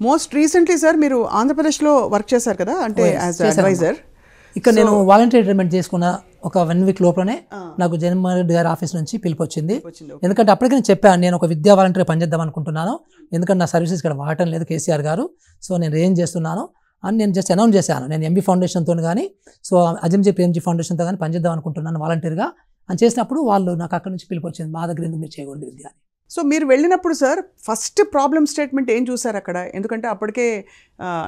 Most recently sir మీరు ఆంధ్రప్రదేశ్లో work చేశారు కదా, అంటే యాజ్ అడ్వైజర్. ఇక్కడ నేను వాలంటీర్ రిటైర్మెంట్ చేసుకున్న ఒక 1 వీక్ లోపలనే నాకు జగన్మోహన్ రెడ్డి గారి ఆఫీస్ నుంచి పిలుపు వచ్చింది. ఎందుకంటే అప్పటికే నేను చెప్పాను, నేను ఒక విద్యా వాలంటీర్ పనిచేద్దాం అనుకుంటున్నాను, ఎందుకంటే నా సర్వీసెస్ ఇక్కడ వాడటం లేదు కేసీఆర్ గారు, సో నేను ఏం చేస్తున్నాను అని నేను జస్ట్ అనౌన్స్ చేశాను. నేను ఎంబీ ఫౌండేషన్తో కానీ సో అజింజీ ప్రేమ్జీ ఫౌండేషన్తో కానీ పనిచేద్దాం అనుకుంటున్నాను వాలంటీర్గా అని చేసినప్పుడు వాళ్ళు నాకు అక్కడ నుంచి పిలుపు వచ్చింది, మా దగ్గర ఎందుకు మీరు చేయకూడదు విద్య అని. సో మీరు వెళ్ళినప్పుడు సార్ ఫస్ట్ ప్రాబ్లమ్ స్టేట్మెంట్ ఏం చూసారు అక్కడ? ఎందుకంటే అప్పటికే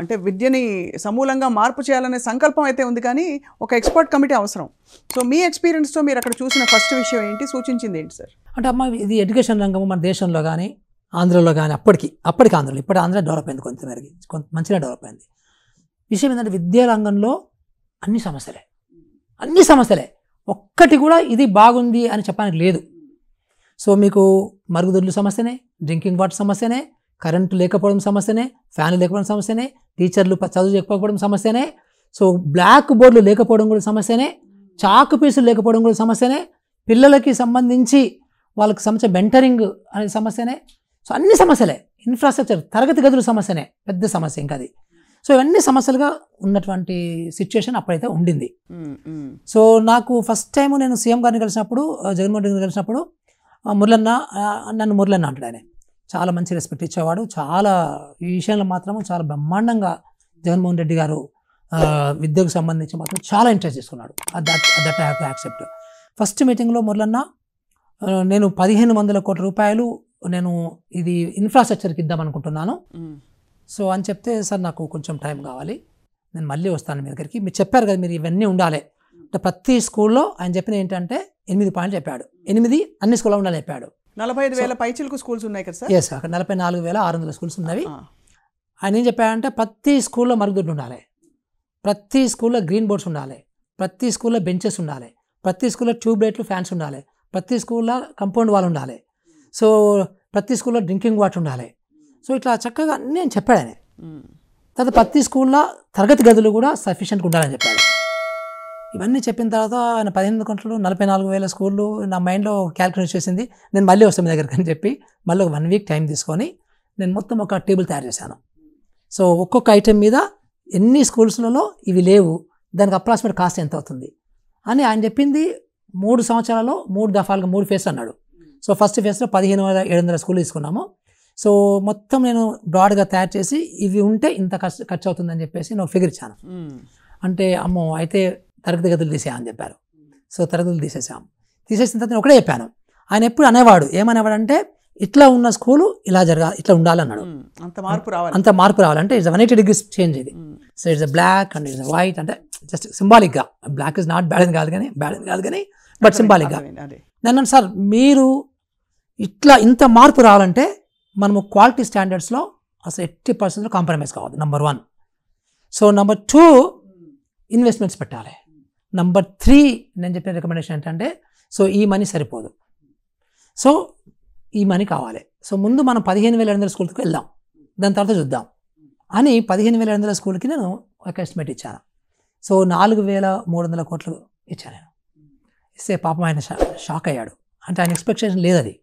అంటే విద్యని సమూలంగా మార్పు చేయాలనే సంకల్పం అయితే ఉంది, కానీ ఒక ఎక్స్పర్ట్ కమిటీ అవసరం. సో మీ ఎక్స్పీరియన్స్తో మీరు అక్కడ చూసిన ఫస్ట్ విషయం ఏంటి, సూచించింది ఏంటి సార్? అంటే అమ్మ ఇది ఎడ్యుకేషన్ రంగం మన దేశంలో కానీ ఆంధ్రలో కానీ అప్పటికి ఆంధ్రలో ఇప్పుడు ఆంధ్ర డెవలప్ అయింది, కొంత మంచిగా డెవలప్ అయింది. విషయం ఏంటంటే విద్యా రంగంలో అన్ని సమస్యలే, ఒక్కటి కూడా ఇది బాగుంది అని చెప్పడానికి లేదు. సో మీకు మరుగుదొడ్లు సమస్యనే, డ్రింకింగ్ వాటర్ సమస్యనే, కరెంటు లేకపోవడం సమస్యనే, ఫ్యాన్లు లేకపోవడం సమస్యనే, టీచర్లు చదువు లేకపోవడం సమస్యనే, సో బ్లాక్ బోర్డులు లేకపోవడం కూడా సమస్యనే, చాకు పీసులు లేకపోవడం కూడా సమస్యనే, పిల్లలకి సంబంధించి వాళ్ళకి సంబంధించిన మెంటరింగ్ అనే సమస్యనే. సో అన్ని సమస్యలే, ఇన్ఫ్రాస్ట్రక్చర్ తరగతి గదుల సమస్యనే పెద్ద సమస్య ఇంకా అది. సో ఇవన్నీ సమస్యలుగా ఉన్నటువంటి సిచ్యువేషన్ అప్పుడైతే ఉండింది. సో నాకు ఫస్ట్ టైం నేను సీఎం గారిని కలిసినప్పుడు, జగన్మోహన్ రెడ్డి గారిని కలిసినప్పుడు నన్ను మురళన్న అంటాడు. ఆయన చాలా మంచి రెస్పెక్ట్ ఇచ్చేవాడు, చాలా ఈ విషయంలో మాత్రం చాలా బ్రహ్మాండంగా జగన్మోహన్ రెడ్డి గారు విద్యకు సంబంధించి మాత్రం చాలా ఇంట్రెస్ట్ తీసుకున్నాడు. That I have to accept. First మీటింగ్లో మురళన్న నేను 1500 కోట్ల రూపాయలు నేను ఇది ఇన్ఫ్రాస్ట్రక్చర్కి ఇద్దామనుకుంటున్నాను సో అని చెప్తే, సార్ నాకు కొంచెం టైం కావాలి, నేను మళ్ళీ వస్తాను మీ దగ్గరికి, మీరు చెప్పారు కదా మీరు ఇవన్నీ ఉండాలి అంటే ప్రతి స్కూల్లో ఆయన చెప్పిన ఏంటంటే 8 పాయింట్లు చెప్పాడు. 8 అన్ని స్కూల్లో ఉండాలని చెప్పాడు. 45,000 పైచిలకు స్కూల్స్ ఉన్నాయి కదా సార్? ఎస్, అక్కడ 44,600 స్కూల్స్ ఉన్నవి. ఆయన ఏం చెప్పాడంటే ప్రతి స్కూల్లో మరుగుదొడ్లు ఉండాలి, ప్రతి స్కూల్లో గ్రీన్ బోర్డ్స్ ఉండాలి, ప్రతి స్కూల్లో బెంచెస్ ఉండాలి, ప్రతి స్కూల్లో ట్యూబ్ లైట్లు ఫ్యాన్స్ ఉండాలి, ప్రతి స్కూల్లో కంపౌండ్ వాల్ ఉండాలి, సో ప్రతి స్కూల్లో డ్రింకింగ్ వాటర్ ఉండాలి. సో ఇట్లా చక్కగా నేను చెప్పాడు ఆయన. తర్వాత ప్రతి స్కూల్లో తరగతి గదులు కూడా సఫిషియెంట్గా ఉండాలని చెప్పాడు. ఇవన్నీ చెప్పిన తర్వాత ఆయన 15 గంటలు 44,000 స్కూళ్ళు నా మైండ్లో క్యాల్కులేట్ చేసింది. నేను మళ్ళీ వస్తాను మీ దగ్గరికి అని చెప్పి మళ్ళీ ఒక 1 వీక్ టైం తీసుకొని నేను మొత్తం ఒక టేబుల్ తయారు చేశాను. సో ఒక్కొక్క ఐటెం మీద ఎన్ని స్కూల్స్లలో ఇవి లేవు, దానికి అప్రాక్సిమేట్ కాస్ట్ ఎంత అవుతుంది అని ఆయన చెప్పింది. 3 సంవత్సరాల్లో 3 దఫాలుగా 3 ఫేస్ అన్నాడు. సో ఫస్ట్ ఫేస్లో 15,700 స్కూల్ తీసుకున్నాము. సో మొత్తం నేను బ్రాడ్గా తయారు చేసి ఇవి ఉంటే ఇంత ఖర్చు అవుతుందని చెప్పేసి నేను ఫిగర్ ఇచ్చాను. అంటే అమ్మో అయితే తరగతి గదులు తీసేయని చెప్పారు. సో తరగతులు తీసేసాం. తీసేసిన తర్వాత నేను ఒకటే చెప్పాను. ఆయన ఎప్పుడు అనేవాడు, ఏమనేవాడంటే ఇట్లా ఉన్న స్కూలు ఇలా ఇట్లా ఉండాలన్నాడు. అంత మార్పు రావాలంటే ఇట్స్ 180 degrees చేంజ్ ఇది. So it's black and it's white, అంటే జస్ట్ సింబాలిక్గా, బ్లాక్ ఇస్ నాట్ బ్యాడ్ అని కాదు కానీ బట్ సింబాలిక్గా. నేను సార్ మీరు ఇట్లా ఇంత మార్పు రావాలంటే మనము క్వాలిటీ స్టాండర్డ్స్లో అసలు 80% కాంప్రమైజ్ కావద్దు, నెంబర్ 1. సో నెంబర్ 2 ఇన్వెస్ట్మెంట్స్ పెట్టాలి. నెంబర్ 3 నేను చెప్పిన రికమెండేషన్ ఏంటంటే, సో ఈ మనీ సరిపోదు, సో ఈ మనీ కావాలి. సో ముందు మనం 15,700 స్కూల్కి వెళ్దాం, దాని తర్వాత చూద్దాం అని 15,700 స్కూల్కి నేను ఒక ఎస్టిమేట్ ఇచ్చాను. సో 4,300 కోట్లు ఇచ్చాను నేను. ఇస్తే పాపం ఆయన షాక్ అయ్యాడు. అంటే ఆయన ఎక్స్పెక్టేషన్ లేదు అది.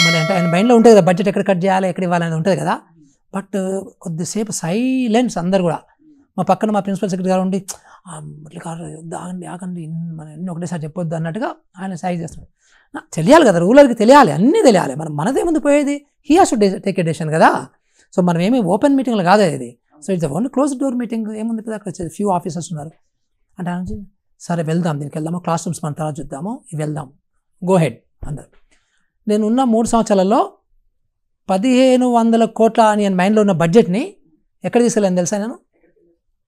మళ్ళీ అంటే ఆయన మైండ్లో ఉంటుంది కదా బడ్జెట్ ఎక్కడ కట్ చేయాలి, ఎక్కడ ఇవ్వాలనేది ఉంటుంది కదా. బట్ కొద్దిసేపు సైలెన్స్ అందరు కూడా. మా పక్కన మా ప్రిన్సిపల్ సెక్రటరీ గారు ఉండి ఆగండి మన అన్నీ ఒకటేసారి చెప్పొద్దు అన్నట్టుగా ఆయన సైజ్ చేస్తున్నాడు. తెలియాలి కదా, రూలర్కి తెలియాలి, అన్నీ తెలియాలి. మనదేముంది పోయేది, he has to take a decision కదా. సో మనం ఏమి ఓపెన్ మీటింగ్లో కాదు ఇది. So it's only close door meeting. ఏముంది కదా, అక్కడ ఫ్యూ ఆఫీసర్స్ ఉన్నారు అంటే సరే వెళ్దాం, దీనికి వెళ్దాము, క్లాస్ రూమ్స్ మన తర్వాత చూద్దాము, ఇవి వెళ్దాం, గో హెడ్ అందరు. నేను ఉన్న 3 సంవత్సరాలలో 1,500 కోట్ల అని నేను మైండ్లో ఉన్న బడ్జెట్ని ఎక్కడ తీసుకెళ్ళాను తెలుసా? నేను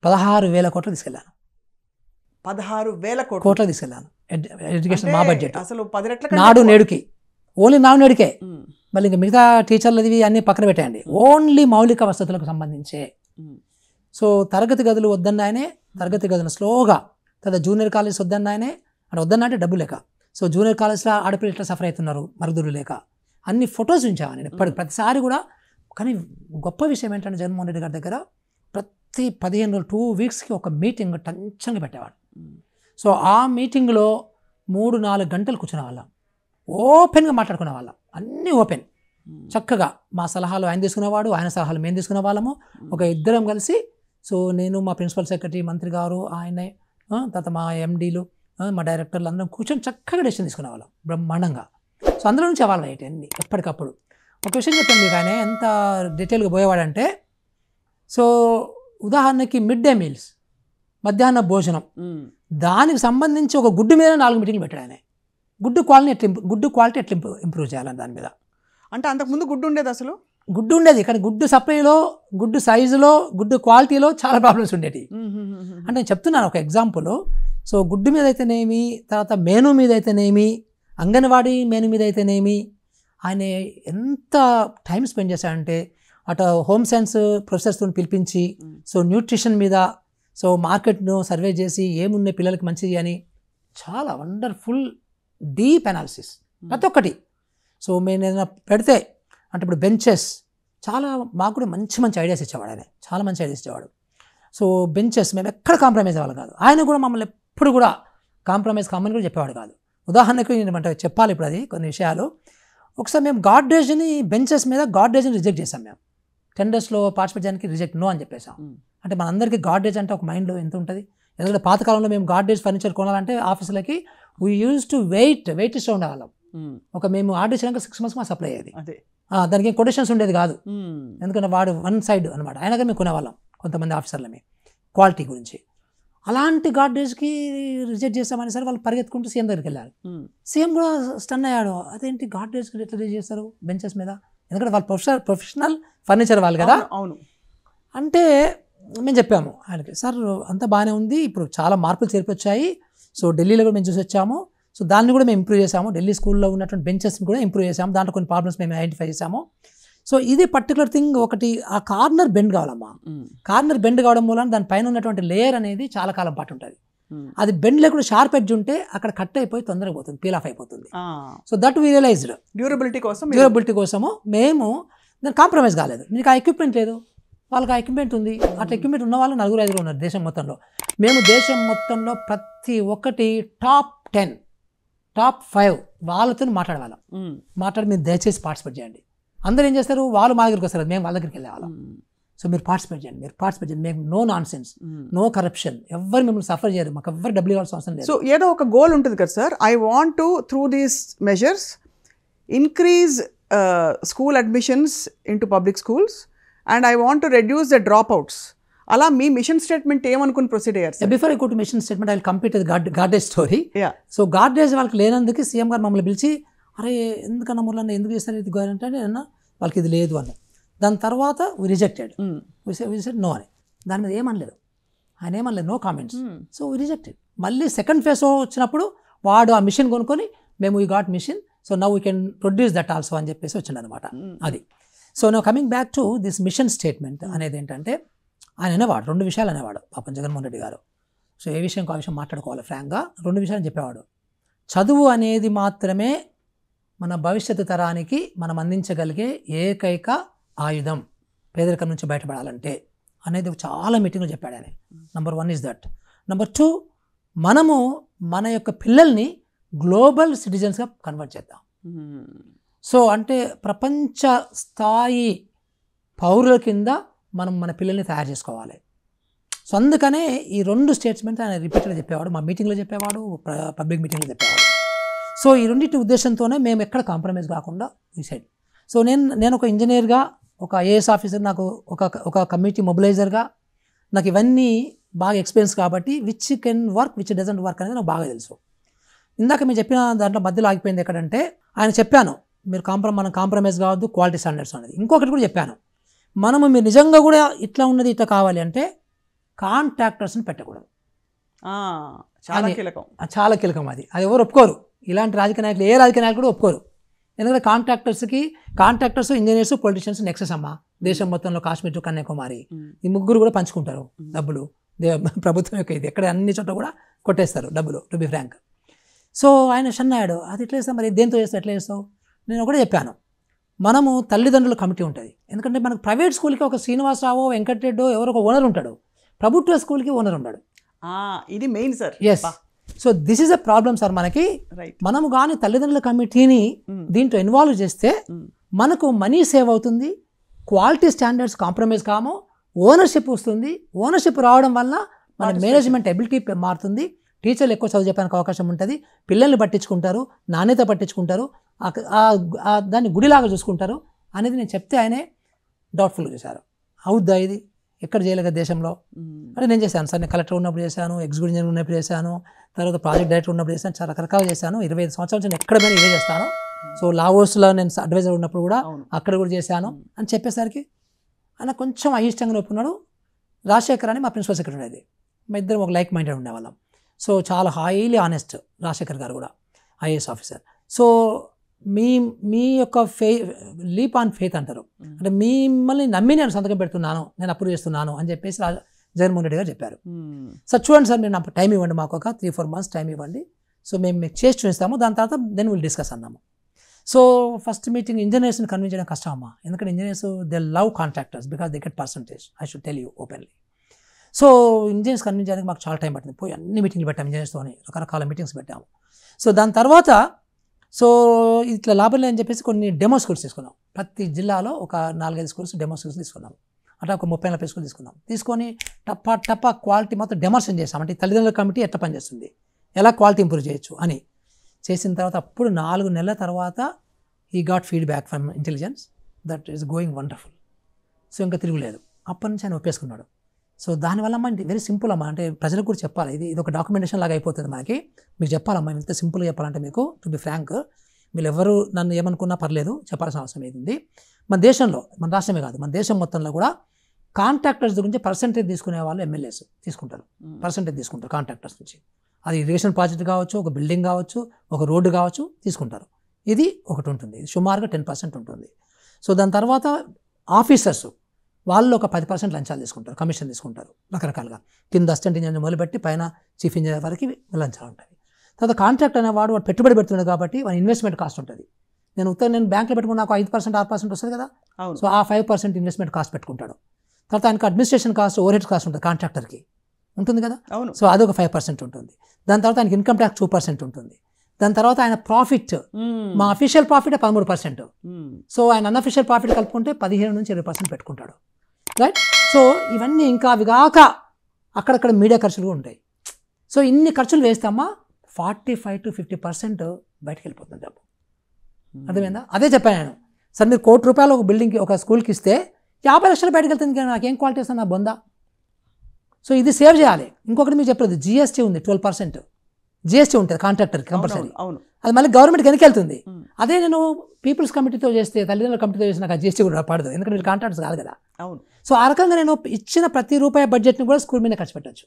16,000 కోట్లు తీసుకెళ్ళాను. 16,000 కోట్లు తీసుకెళ్ళాను ఎడ్యుకేషన్, మా బడ్జెట్. అసలు 10 రెట్ల నాడు నేడుకి, ఓన్లీ నాడు నేడుకే. మళ్ళీ ఇంకా మిగతా టీచర్లది అన్నీ పక్కన పెట్టేయండి, ఓన్లీ మౌలిక వసతులకు సంబంధించే. సో తరగతి గదులు వద్దన్నాయనే, తరగతి గదులు స్లోగా, తర్వాత జూనియర్ కాలేజ్ వద్దన్నాయనే, అంటే వద్దన్నా అంటే డబ్బు లేక. సో జూనియర్ కాలేజ్లో ఆడపిల్లలు ఇట్లా సఫర్ అవుతున్నారు మరుగుదొడ్లు లేక, అన్ని ఫొటోస్ ఉంచాను నేను ప్రతిసారి కూడా. కానీ గొప్ప విషయం ఏంటంటే జగన్మోహన్ రెడ్డి గారి దగ్గర ప్రతి 15 రోజులు 2 వీక్స్కి ఒక మీటింగ్ టెన్షన్గా పెట్టేవాడు. సో ఆ మీటింగ్లో 3-4 గంటలు కూర్చునే వాళ్ళం, ఓపెన్గా మాట్లాడుకునే వాళ్ళం, అన్నీ ఓపెన్. చక్కగా మా సలహాలు ఆయన తీసుకునేవాడు, ఆయన సలహాలు మేము తీసుకునే వాళ్ళము. ఒక ఇద్దరం కలిసి, సో నేను, మా ప్రిన్సిపల్ సెక్రటరీ, మంత్రి గారు, ఆయనే, తర్వాత మా ఎండీలు, మా డైరెక్టర్లు అందరం కూర్చొని చక్కగా డెసిషన్ తీసుకునేవాళ్ళం బ్రహ్మాండంగా. సో అందులో నుంచి అవ్వాలి రైట్ అన్ని ఎప్పటికప్పుడు. ఒక విషయం చెప్పాను మీకు, ఆయన ఎంత డీటెయిల్గా పోయేవాడంటే, సో ఉదాహరణకి మిడ్ డే మీల్స్, మధ్యాహ్న భోజనం, దానికి సంబంధించి ఒక గుడ్డు మీద 4 మీటింగ్లు పెట్టాడు ఆయన. గుడ్డు క్వాలిటీ ఎట్లా ఇంప్రూవ్ చేయాలని దాని మీద. అంటే అంతకుముందు గుడ్డు ఉండేది అసలు? గుడ్డు ఉండేది, కానీ గుడ్డు సప్లైలో, గుడ్డు సైజులో, గుడ్డు క్వాలిటీలో చాలా ప్రాబ్లమ్స్ ఉండేవి. అంటే నేను చెప్తున్నాను ఒక ఎగ్జాంపుల్. సో గుడ్డు మీద అయితేనేమి, తర్వాత మెనూ మీద అయితేనేమి, అంగన్వాడీ మెనూ మీద అయితేనేమి, ఆయన ఎంత టైం స్పెండ్ చేశాడంటే, అటు హోమ్ సైన్స్ ప్రొఫెసర్స్తో పిలిపించి, సో న్యూట్రిషన్ మీద, సో మార్కెట్ను సర్వే చేసి ఏమున్నాయి పిల్లలకి మంచిది అని, చాలా వండర్ఫుల్ డీప్ అనాలిసిస్ ప్రతి ఒక్కటి. సో మేము ఏదైనా పెడితే, అంటే ఇప్పుడు బెంచెస్, చాలా మాకు కూడా మంచి ఐడియాస్ ఇచ్చేవాడు ఆయన, చాలా మంచి ఐడియాస్ ఇచ్చేవాడు. సో బెంచెస్ మేము ఎక్కడ కాంప్రమైజ్ అవ్వాలి కాదు, ఆయన కూడా మమ్మల్ని ఎప్పుడు కూడా కాంప్రమైజ్ కామని కూడా చెప్పేవాడు కాదు. ఉదాహరణకు నేను చెప్పాలి ఇప్పుడు అది కొన్ని విషయాలు. ఒకసారి మేము గాడ్రేజ్ని, బెంచెస్ మీద గాడ్రేజ్ని రిజెక్ట్ చేసాం. మేము టెండర్స్లో పార్టిసిపేట్ చేయడానికి రిజెక్ట్ నో అని చెప్పేసాం. అంటే మనందరికీ గాడ్రేజ్ అంటే ఒక మైండ్లో ఎంత ఉంటుంది. ఎందుకంటే పాతకాలంలో మేము గాడ్రేజ్ ఫర్నిచర్ కొనాలంటే ఆఫీసులకి వీ యూజ్ టు వెయిట్ లిస్ట్లో ఉండేవాళ్ళం. ఒక మేము ఆర్డర్ చేయడానికి 6 months మా సప్లై అయ్యేది. దానికి కొటేషన్స్ ఉండేది కాదు, ఎందుకంటే వాడు వన్ సైడ్ అనమాట. అయినా మేము కొనేవాళ్ళం కొంతమంది ఆఫీసర్లమే క్వాలిటీ గురించి. అలాంటి గాడ్రేజ్కి రిజెక్ట్ చేస్తామని సరే వాళ్ళు పరిగెత్తుకుంటూ సీఎం దగ్గరికి వెళ్ళారు. సీఎం కూడా స్టన్ అయ్యాడు, అదేంటి గాడ్రేజ్కి ఎట్లా రిజెక్ట్ చేస్తారు బెంచెస్ మీద, ఎందుకంటే వాళ్ళు ప్రొఫెషనల్ ఫర్నిచర్ వాళ్ళు కదా. అవును. అంటే మేము చెప్పాము ఆయనకి, సార్ అంతా బాగానే ఉంది, ఇప్పుడు చాలా మార్పులు చేర్పొచ్చాయి, సో ఢిల్లీలో కూడా మేము చూసి వచ్చాము, సో దాన్ని కూడా మేము ఇంప్రూవ్ చేసాము, ఢిల్లీ స్కూల్లో ఉన్నటువంటి బెంచెస్ని కూడా ఇంప్రూవ్ చేసాము, దాంట్లో కొన్ని ప్రాబ్లమ్స్ మేము ఐడెంటిఫై చేసాము. సో ఇది పర్టికులర్ థింగ్ ఒకటి, ఆ కార్నర్ బెండ్ కావాలమ్మా. కార్నర్ బెండ్ కావడం మూలన దానిపైన ఉన్నటువంటి లేయర్ అనేది చాలా కాలం పాటు ఉంటుంది. అది బెండ్ లేకుండా షార్ప్ ఎడ్జ్ ఉంటే అక్కడ కట్ అయిపోయి తొందరగా పోతుంది, పీల్ ఆఫ్ అయిపోతుంది. So that we realised durability కోసము మేము దాన్ని కాంప్రమైజ్ కాలేదు. మీకు ఆ ఎక్విప్మెంట్ లేదు, వాళ్ళకి ఆ ఎక్విప్మెంట్ ఉంది. అట్లా ఎక్విప్మెంట్ ఉన్న వాళ్ళు 4-5 ఉన్నారు దేశం మొత్తంలో. మేము దేశం మొత్తంలో ప్రతి ఒక్కటి టాప్ 10, టాప్ 5 వాళ్ళతో మాట్లాడేవాళ్ళం. మాట్లాడి మీరు దయచేసి పార్టిసిపేట్ చేయండి. అందరూ ఏం చేస్తారు, వాళ్ళు మా దగ్గరికి వస్తారు, మేము వాళ్ళ దగ్గరికి వెళ్ళేవాళ్ళం. సో మీరు పార్టిసిపేట్ చేయండి, మేము no nonsense, no corruption, ఎవరు మిమ్మల్ని సఫర్ చేయరు, మాకు ఎవరు డబ్బులు ఇవ్వాల్సిన అవసరం లేదు. సో ఏదో ఒక గోల్ ఉంటుంది కదా sir, I want to through these measures increase school admissions into public schools and I want to reduce the dropouts. అలా మీ మిషన్ స్టేట్మెంట్ ఏమనుకుని ప్రొసీడ్ అయ్యారు sir? Before I go to mission statement I will complete గార్డేజ్ story. So గార్డేజ్ వాళ్ళకి లేనందుకు CM గారు మమ్మల్ని పిలిచి, అరే ఎందుకన్నా మురళన్న ఎందుకు చేస్తారు ఇది గవర్నమెంట్ అంటే, అన్న వాళ్ళకి ఇది లేదు అన్న. దాని తర్వాత we rejected, we said no అని. దాని మీద ఏమనలేదు, ఆయన ఏమనలేదు, no comments. So we rejected. మళ్ళీ సెకండ్ ఫేజ్ వచ్చినప్పుడు వాడు ఆ మిషన్ కొనుక్కొని, మేము we got machine, so now we can produce that also అని చెప్పేసి వచ్చిండు అనమాట. అది. So now coming back to this mission statement అనేది ఏంటంటే, ఆయన అనేవాడు 2 విషయాలు అనేవాడు పాపం జగన్మోహన్ రెడ్డి గారు. సో ఏ విషయం ఆ విషయం మాట్లాడుకోవాలి ఫ్రాంక్గా. 2 విషయాలు చెప్పేవాడు. చదువు అనేది మాత్రమే మన భవిష్యత్తు తరానికి మనం అందించగలిగే ఏకైక ఆయుధం పేదరికం నుంచి బయటపడాలంటే అనేది చాలా మీటింగ్లో చెప్పాడు ఆయన. Number 1 is that. నెంబర్ 2, మనము మన యొక్క పిల్లల్ని గ్లోబల్ సిటిజన్స్గా కన్వర్ట్ చేద్దాం. సో అంటే ప్రపంచ స్థాయి పౌరుల కింద మనం మన పిల్లల్ని తయారు చేసుకోవాలి. సో అందుకనే ఈ 2 స్టేట్మెంట్స్ ఆయన రిపీటెడ్గా చెప్పేవాడు, మా మీటింగ్లో చెప్పేవాడు, పబ్లిక్ మీటింగ్లో చెప్పేవాడు. సో ఈ 2 ఉద్దేశంతోనే మేము ఎక్కడ కాంప్రమైజ్ కాకుండా డిసైడ్. సో నేను ఒక ఇంజనీర్గా, ఒక ఐఏఎస్ ఆఫీసర్, నాకు ఒక కమ్యూనిటీ మొబిలైజర్గా నాకు ఇవన్నీ బాగా ఎక్స్పీరియన్స్ కాబట్టి which can work, which doesn't work అనేది నాకు బాగా తెలుసు. ఇందాక మీరు చెప్పిన దాంట్లో మధ్యలో ఆగిపోయింది ఎక్కడంటే, ఆయన చెప్పాను మీరు మనం కాంప్రమైజ్ కావద్దు, క్వాలిటీ స్టాండర్డ్స్ అనేది. ఇంకొకటి కూడా చెప్పాను, మీరు నిజంగా కూడా ఇట్లా ఉన్నది ఇట్లా కావాలి అంటే కాంట్రాక్టర్స్ని పెట్టకూడదు. చాలా కీలకం అది ఎవరు ఒప్పుకోరు. ఇలాంటి రాజకీయ నాయకులు, ఏ రాజకీయ నాయకులు కూడా ఒప్పుకోరు. ఎందుకంటే కాంట్రాక్టర్స్, ఇంజనీర్స్, పొలిటీషియన్స్ నెక్సెస్ అమ్మ. దేశం మొత్తంలో కాశ్మీర్ టు కన్యాకుమారి ఈ 3 కూడా పంచుకుంటారు డబ్బులు. ప్రభుత్వం యొక్క ఇది ఎక్కడ అన్ని చోట్ల కూడా కొట్టేస్తారు డబ్బులు, టు బి ఫ్రాంక్. సో ఆయన షన్నాడు, అది ఎట్లా చేస్తాం, మరి దేంతో చేస్తావు, ఎట్లా చేస్తావు? నేను ఒకటే చెప్పాను, మనము తల్లిదండ్రుల కమిటీ ఉంటుంది. ఎందుకంటే మనకు ప్రైవేట్ స్కూల్కి ఒక శ్రీనివాసరావు, వెంకటరెడ్డో ఎవరో ఒక ఓనర్ ఉంటాడు, ప్రభుత్వ స్కూల్కి ఓనర్ ఉంటాడు. ఇది main sir. Yes. So this is a problem sir మనకి. మనము కానీ తల్లిదండ్రుల కమిటీని దీంట్లో ఇన్వాల్వ్ చేస్తే మనకు మనీ సేవ్ అవుతుంది, క్వాలిటీ స్టాండర్డ్స్ కాంప్రమైజ్ కాము, ఓనర్షిప్ వస్తుంది. ఓనర్షిప్ రావడం వల్ల మన మేనేజ్మెంట్ ఎబిలిటీ మారుతుంది, టీచర్లు ఎక్కువ చదువు చెప్పడానికి అవకాశం ఉంటుంది, పిల్లల్ని పట్టించుకుంటారు, నాణ్యత పట్టించుకుంటారు, దాన్ని గుడిలాగా చూసుకుంటారు అనేది నేను చెప్తే ఆయనే డౌట్ఫుల్గా చేశారు. అవుద్దా ఇది ఎక్కడ చేయలేదు దేశంలో అంటే నేను చేశాను సార్. నేను కలెక్టర్ ఉన్నప్పుడు చేశాను, ఎగ్జిక్యూటివ్ ఇంజనీర్ ఉన్నప్పుడు చేశాను, తర్వాత ప్రాజెక్ట్ డైరెక్టర్ ఉన్నప్పుడు చేశాను, చాలా రకరకాలు చేశాను. 25 సంవత్సరాల నుంచి ఎక్కడ పోయినా ఇదే చేస్తాను. సో లావోస్లో నేను అడ్వైజర్ ఉన్నప్పుడు కూడా అక్కడ కూడా చేశాను అని చెప్పేసరికి ఆయన కొంచెం అయిష్టంగా ఒప్పుకున్నాడు. రాజశేఖర్ అని మా ప్రిన్సిపల్ సెక్రటరీ ఉండేది, మా ఇద్దరం ఒక లైక్ మైండెడ్ ఉండేవాళ్ళం. సో చాలా హైలీ ఆనెస్ట్ రాజశేఖర్ గారు కూడా, ఐఏఎస్ ఆఫీసర్. సో మీ యొక్క లీప్ ఆన్ ఫెయిత్ అంటారు, అంటే మిమ్మల్ని నమ్మి నేను సంతకం పెడుతున్నాను, నేను అప్రూవ్ చేస్తున్నాను అని చెప్పేసి జగన్మోహన్ రెడ్డి గారు చెప్పారు. సార్ చూడండి సార్, మీరు నాకు టైం ఇవ్వండి, మాకు ఒక 3-4 months టైం ఇవ్వండి, సో మేము మీకు చేసి చూపిస్తాము, దాని తర్వాత దెన్ విల్ డిస్కస్ అన్నాము. సో ఫస్ట్ మీటింగ్ ఇంజనీర్స్ని కన్విన్స్ చేయడం కష్టం అమ్మా, ఎందుకంటే engineers they love contractors because they get percentage, I should tell you openly. So engineers convince చేయడానికి మాకు చాలా టైం పట్టింది, పోయి అన్ని మీటింగ్లు పెట్టాము ఇంజనీర్స్తో, రకరకాల మీటింగ్స్ పెట్టాము. సో దాని తర్వాత సో ఇట్లా లాభం లేదని చెప్పేసి కొన్ని డెమో స్కూల్స్ తీసుకున్నాం. ప్రతి జిల్లాలో ఒక 4-5 స్కూల్స్ డెమో స్కూల్స్ తీసుకున్నాం, అంటే ఒక 30-40 స్కూల్ తీసుకున్నాం. తీసుకొని టప్పా క్వాలిటీ మొత్తం డెమోన్స్ట్రేషన్ చేస్తాం, అంటే తల్లిదండ్రుల కమిటీ ఎట్లా పనిచేస్తుంది, ఎలా క్వాలిటీ ఇంప్రూవ్ చేయొచ్చు అని చేసిన తర్వాత అప్పుడు 4 నెలల తర్వాత he got feedback from intelligence that is going wonderful. So ఇంకా తిరుగులేదు, అప్పటి నుంచి ఆయన ఒప్పేసుకున్నాడు. సో దానివల్ల అమ్మ వెరీ సింపుల్ అమ్మా, అంటే ప్రజలకు కూడా చెప్పాలి, ఇది ఒక డాక్యుమెంటేషన్ లాగా అయిపోతుంది మనకి, మీకు చెప్పాలమ్మా, ఇంత సింపుల్గా చెప్పాలంటే మీకు టు బి ఫ్రాంక్, మీరు ఎవరు నన్ను ఏమనుకున్నా పర్లేదు, చెప్పాల్సిన అవసరం ఏంది. మన దేశంలో, మన రాష్ట్రమే కాదు, మన దేశం మొత్తంలో కూడా కాంట్రాక్టర్స్ గురించి పర్సంటేజ్ తీసుకునే వాళ్ళు ఎమ్మెల్యేస్ తీసుకుంటారు, పర్సంటేజ్ తీసుకుంటారు కాంట్రాక్టర్స్ నుంచి. అది ఇరిగేషన్ ప్రాజెక్ట్ కావచ్చు, ఒక బిల్డింగ్ కావచ్చు, ఒక రోడ్డు కావచ్చు, తీసుకుంటారు. ఇది ఒకటి ఉంటుంది, ఇది సుమారుగా 10% ఉంటుంది. సో దాని తర్వాత ఆఫీసర్స్ వాళ్ళు ఒక 10% లంచాలు తీసుకుంటారు, కమిషన్ తీసుకుంటారు రకరకాలుగా, కింద అసిస్టెంట్ ఇంజనీర్ మొదలుపెట్టి పైన చీఫ్ ఇంజనీర్ వరకు లంచాలు ఉంటాయి. తర్వాత కాంట్రాక్ట్ అనేవాడు వాడు పెట్టుబడి పెడుతున్నాడు కాబట్టి వాడి ఇన్వెస్ట్మెంట్ కాస్ట్ ఉంటుంది. నేను బ్యాంక్లో పెట్టుకుని నాకు 5%, 6% వస్తుంది కదా, సో ఆ 5% ఇన్వెస్ట్మెంట్ కాస్ట్ పెట్టుకుంటాడు. తర్వాత ఆయనకు administration cost, over head cost ఉంటుంది కాంట్రాక్టర్కి ఉంటుంది కదా, సో అదొక 5% ఉంటుంది. దాని తర్వాత ఆయనకి ఇన్కమ్ ట్యాక్స్ 2% ఉంటుంది. దాని తర్వాత ఆయన ప్రాఫిట్, మా అఫీషియల్ ప్రాఫిట్ 13%, సో ఆయన అన్అఫీషియల్ ప్రాఫిట్ కలుపుకుంటే 15 నుంచి 20% పెట్టుకుంటాడు, రైట్. సో ఇవన్నీ ఇంకా అవి కాక అక్కడక్కడ మీడియా ఖర్చులు కూడా ఉంటాయి. సో ఇన్ని ఖర్చులు వేస్తామా 45 to 50% బయటకు వెళ్ళిపోతుంది డబ్బు, అర్థమైందా. అదే చెప్పాను నేను, సార్ మీరు ₹1,00,00,000 ఒక బిల్డింగ్కి, ఒక స్కూల్కి ఇస్తే 50 లక్షలు బయటకు వెళ్తుంది, నాకేం క్వాలిటీ వస్తుంది, నా బొందా. సో ఇది సేవ్ చేయాలి. ఇంకొకటి మీకు చెప్పలేదు, జిఎస్టీ ఉంది 12%, జిఎస్టీ ఉంటుంది కాంట్రాక్టర్కి కంపల్సరీ, అది మళ్ళీ గవర్నమెంట్కి వెనక్కి వెళ్తుంది. అదే నేను పీపుల్స్ కమిటీతో చేస్తే, తల్లిదండ్రుల కమిటీతో చేస్తే నాకు ఆ జిఎస్టీ కూడా పడదు, ఎందుకంటే మీరు కాంట్రాక్ట్స్ కాదు కదా. సో ఆ రకంగా నేను ఇచ్చిన ప్రతి రూపాయి బడ్జెట్ని కూడా స్కూల్ మీద ఖర్చు పెట్టచ్చు.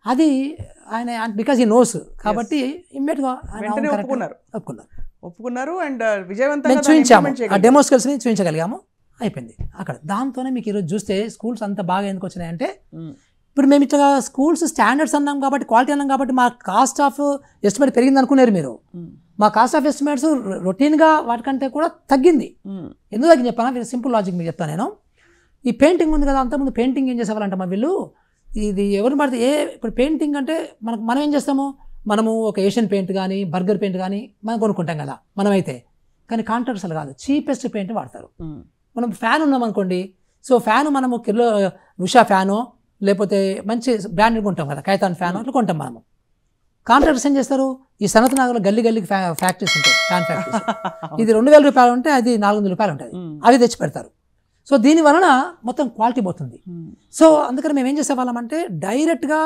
అది ఆయన బికాజ్ ఈ నోస్ కాబట్టి ఇమ్మీడియట్గా ఒప్పుకున్నారు అండ్ విజయవంతంగా చూపించాము, ఆ డెమో స్కిల్స్ని చూపించగలిగాము, అయిపోయింది అక్కడ. దాంతోనే మీకు ఈరోజు చూస్తే స్కూల్స్ అంత బాగా ఎందుకు వచ్చినాయంటే, ఇప్పుడు మేము ఇట్లా స్కూల్స్ స్టాండర్డ్స్ అన్నాం కాబట్టి, క్వాలిటీ అన్నాం కాబట్టి మా కాస్ట్ ఆఫ్ ఎస్టిమేట్ పెరిగింది అనుకున్నారు మీరు. మా కాస్ట్ ఆఫ్ ఎస్టిమేట్స్ రొటీన్గా వాటికంటే కూడా తగ్గింది. ఎందుకు తగ్గింది చెప్పాను, సింపుల్ లాజిక్ మీకు చెప్తాను నేను. ఈ పెయింటింగ్ ఉంది కదా, అంతకుముందు పెయింటింగ్ ఏం చేసేవాళ్ళంట మా వీళ్ళు, ఇది ఎవరిని పడితే ఇప్పుడు పెయింటింగ్ అంటే మనం ఏం చేస్తాము, మనము ఒక ఏషియన్ పెయింట్ కానీ బర్గర్ పెయింట్ కానీ మనం కొనుక్కుంటాం కదా మనమైతే, కానీ కాంట్రాక్టర్స్ అలా కాదు, చీపెస్ట్ పెయింట్ వాడతారు. మనం ఫ్యాన్ ఉన్నాం అనుకోండి, సో ఫ్యాన్ మనము ఉషా ఫ్యాను లేకపోతే మంచి బ్రాండెడ్ కొంటాం కదా, కైతాన్ ఫ్యాన్ అట్లా కొంటాం మనము. కాంట్రాక్టర్స్ ఏం చేస్తారు, ఈ సనత్ నగర్లో గల్లీకి ఫ్యాక్టరీస్ ఉంటాయి, ఫ్యాన్ ఫ్యాక్టరీస్, ఇది ₹2,000 ఉంటే అది ₹400 ఉంటుంది, అవి తెచ్చి పెడతారు. సో దీని వలన మొత్తం క్వాలిటీ పోతుంది. సో అందుకని మేము ఏం చేసేవాళ్ళం అంటే డైరెక్ట్గా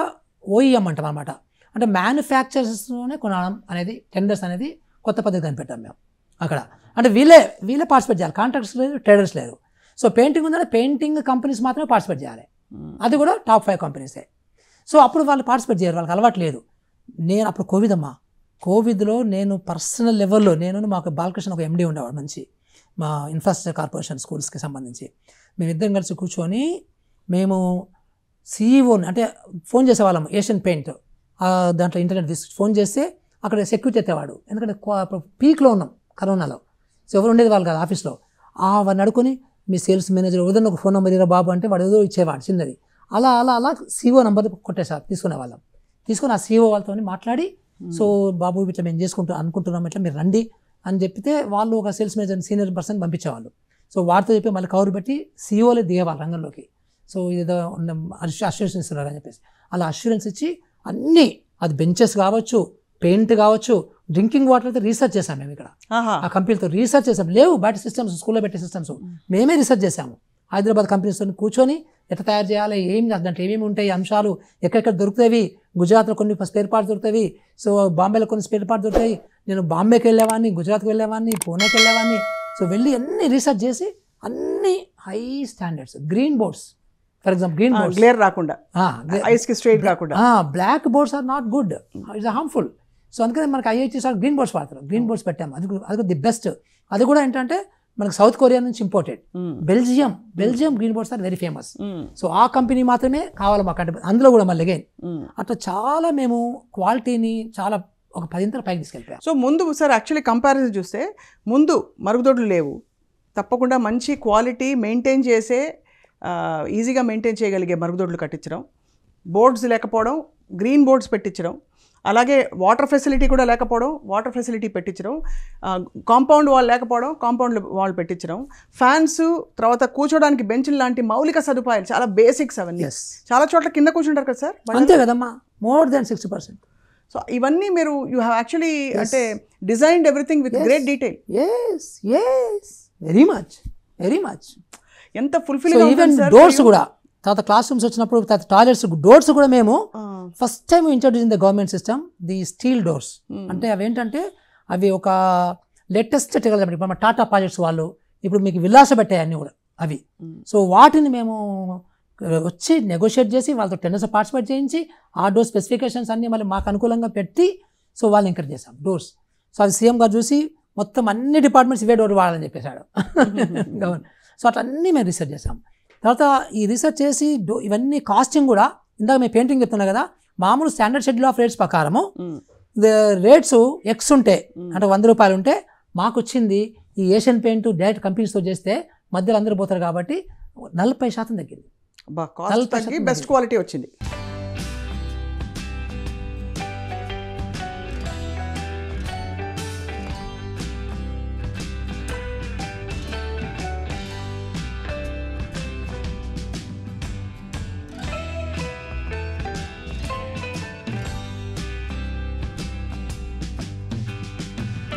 ఓఈఎం అంటాం అనమాట, అంటే మ్యానుఫ్యాక్చరర్స్తోనే కొనడం అనేది, టెండర్స్ అనేది కొత్త పద్ధతి కనిపెట్టాం మేము అక్కడ. అంటే వీళ్ళే పార్టిసిపేట్ చేయాలి, కాంట్రాక్టర్స్ లేరు, ట్రేడర్స్ లేరు. సో పెయింటింగ్ ఉందంటే పెయింటింగ్ కంపెనీస్ మాత్రమే పార్టిసిపేట్ చేయాలి, అది కూడా టాప్ 5 కంపెనీసే. సో అప్పుడు వాళ్ళు పార్టిసిపేట్ చేయరు, వాళ్ళకి అలవాటు లేదు. నేను అప్పుడు కోవిడ్లో నేను పర్సనల్ లెవెల్లో మాకు బాలకృష్ణ ఒక ఎండీ ఉండేవాడు మంచి, మా ఇన్ఫ్రాస్ట్రక్చర్ కార్పొరేషన్ స్కూల్స్కి సంబంధించి, మేమిద్దరం కలిసి కూర్చొని మేము సీఈఓని అంటే ఫోన్ చేసేవాళ్ళం, ఏషియన్ పెయింట్ దాంట్లో ఇంటర్నెట్ ఫోన్ చేస్తే అక్కడ సెక్యూరిటీ ఎత్తేవాడు, ఎందుకంటే పీక్లో ఉన్నాం కరోనాలో, సో ఎవరు ఉండేది వాళ్ళు కాదు ఆఫీస్లో. వాడిని అడుకొని మీ సేల్స్ మేనేజర్ ఏదైనా ఒక ఫోన్ నెంబర్ ఇరా బాబు అంటే వాడు ఏదో ఇచ్చేవాడు చిన్నది, అలా సీఈఓ నెంబర్ తీసుకునే వాళ్ళం. తీసుకొని ఆ సీఈఓ వాళ్ళతో మాట్లాడి, సో బాబు ఇట్లా మేము అనుకుంటున్నాం, ఇట్లా మీరు రండి, అని చెప్తే వాళ్ళు ఒక సేల్స్ మేనేజర్ సీనియర్ పర్సన్ పంపించేవాళ్ళు. సో వాటితో చెప్పి మళ్ళీ కవర్ పెట్టి సీఈఓలే దిగేవాళ్ళు రంగంలోకి. సో ఏదో అష్యూరెన్స్ ఇస్తున్నారు అని చెప్పేసి అలా అష్యూరెన్స్ ఇచ్చి అన్నీ, అది బెంచెస్ కావచ్చు, పెయింట్ కావచ్చు, డ్రింకింగ్ వాటర్ అయితే రీసెర్చ్ చేసాము మేము ఇక్కడ. ఆ కంపెనీతో రీసెర్చ్ చేసాం. లేవు బయట సిస్టమ్స్, స్కూల్లో పెట్టే సిస్టమ్స్ మేమే రీసెర్చ్ చేసాము. హైదరాబాద్ కంపెనీస్తో కూర్చొని ఎట్లా తయారు చేయాలి, దాంట్లో ఏమేమి ఉంటాయి అంశాలు, ఎక్కడెక్కడ దొరుకుతాయి. గుజరాత్లో కొన్ని స్పేర్ పార్ట్స్ దొరుకుతాయి, సో బాంబేలో కొన్ని స్పేర్ పార్ట్స్ దొరుకుతాయి. నేను బాంబేకి వెళ్ళేవాడిని, గుజరాత్కి వెళ్ళేవాడిని, పూణేకి వెళ్ళేవాడిని. సో వెళ్ళి అన్ని రీసెర్చ్ చేసి అన్ని high standards green boards, for example green boards glare రాకుండా, ఐస్కి స్ట్రైట్ రాకుండా, black boards are not good, it's harmful. So అందుకని మనకి ఐఐటీస్ గ్రీన్ బోర్డ్స్ వాడతారు. గ్రీన్ బోర్డ్స్ పెట్టాము, అది ది బెస్ట్. అది కూడా ఏంటంటే మనకు సౌత్ కొరియా నుంచి imported. Belgium green boards are very famous. So ఆ కంపెనీ మాత్రమే కావాలి మాకు. అంటే అందులో కూడా మళ్ళీ అగైన్ అట్లా చాలా మేము క్వాలిటీని చాలా ఒక 10 పైకి తీసుకెళ్ళిపోయాం. సో ముందు సార్ యాక్చువల్లీ కంపారిజన్ చూస్తే ముందు మరుగుదొడ్లు లేవు, తప్పకుండా మంచి క్వాలిటీ మెయింటైన్ చేసే ఈజీగా మెయింటైన్ చేయగలిగే మరుగుదొడ్లు కట్టించడం, బోర్డ్స్ లేకపోవడం, గ్రీన్ బోర్డ్స్ పెట్టించడం, అలాగే వాటర్ ఫెసిలిటీ కూడా లేకపోవడం, వాటర్ ఫెసిలిటీ పెట్టించడం, కాంపౌండ్ వాల్ లేకపోవడం, కాంపౌండ్ వాల్ పెట్టించడం, ఫ్యాన్స్, తర్వాత కూర్చోడానికి బెంచ్లు లాంటి మౌలిక సదుపాయాలు చాలా బేసిక్స్ అవన్నీ. చాలా చోట్ల కింద కూర్చుంటారు కదా సార్. అంతే కదమ్మా, మోర్ దాన్ 60%. సో ఇవన్నీ మీరు యూ హ్యావ్ యాక్చువల్లీ అంటే designed everything with great detail. Very much ఎంత ఫుల్ఫిల్గా. ఈవెన్ డోర్స్ కూడా తర్వాత క్లాస్ రూమ్స్ వచ్చినప్పుడు, తర్వాత టాయిలెట్స్ డోర్స్ కూడా మేము first time introduce in the government system the steel doors. అంటే అవి ఏంటంటే అవి ఒక లేటెస్ట్ టెక్నాలజీ. ఇప్పుడు మన టాటా ప్రాజెక్ట్స్ వాళ్ళు ఇప్పుడు మీకు విలాస పెట్టాయి అన్నీ కూడా అవి. సో వాటిని మేము వచ్చి నెగోషియేట్ చేసి వాళ్ళతో టెండర్స్ పార్టిసిపేట్ చేయించి ఆ డోర్ స్పెసిఫికేషన్స్ అన్నీ మళ్ళీ మాకు అనుకూలంగా పెట్టి సో వాళ్ళు ఎంకరేజ్ చేసాం డోర్స్. సో అది సీఎం గారు చూసి మొత్తం అన్ని డిపార్ట్మెంట్స్ ఇవే డోర్ వాడాలని చెప్పేశాడు గవర్నర్. సో అట్లా అన్నీ మేము రీసెర్చ్ చేసాం. తర్వాత ఈ రీసెర్చ్ చేసి ఇవన్నీ కాస్టింగ్ కూడా ఇందాక మేము పెయింటింగ్ చెప్తున్నా కదా, మామూలు స్టాండర్డ్ షెడ్యూల్ ఆఫ్ రేట్స్ ప్రకారము రేట్స్ ఎక్స్ ఉంటే అంటే 100 రూపాయలు ఉంటే మాకు వచ్చింది ఈ ఏషియన్ పెయింట్ డైరెక్ట్ కంపెనీస్తో చేస్తే మధ్యలో అందరూ పోతారు కాబట్టి 40% తగ్గింది. బెస్ట్ క్వాలిటీ వచ్చింది.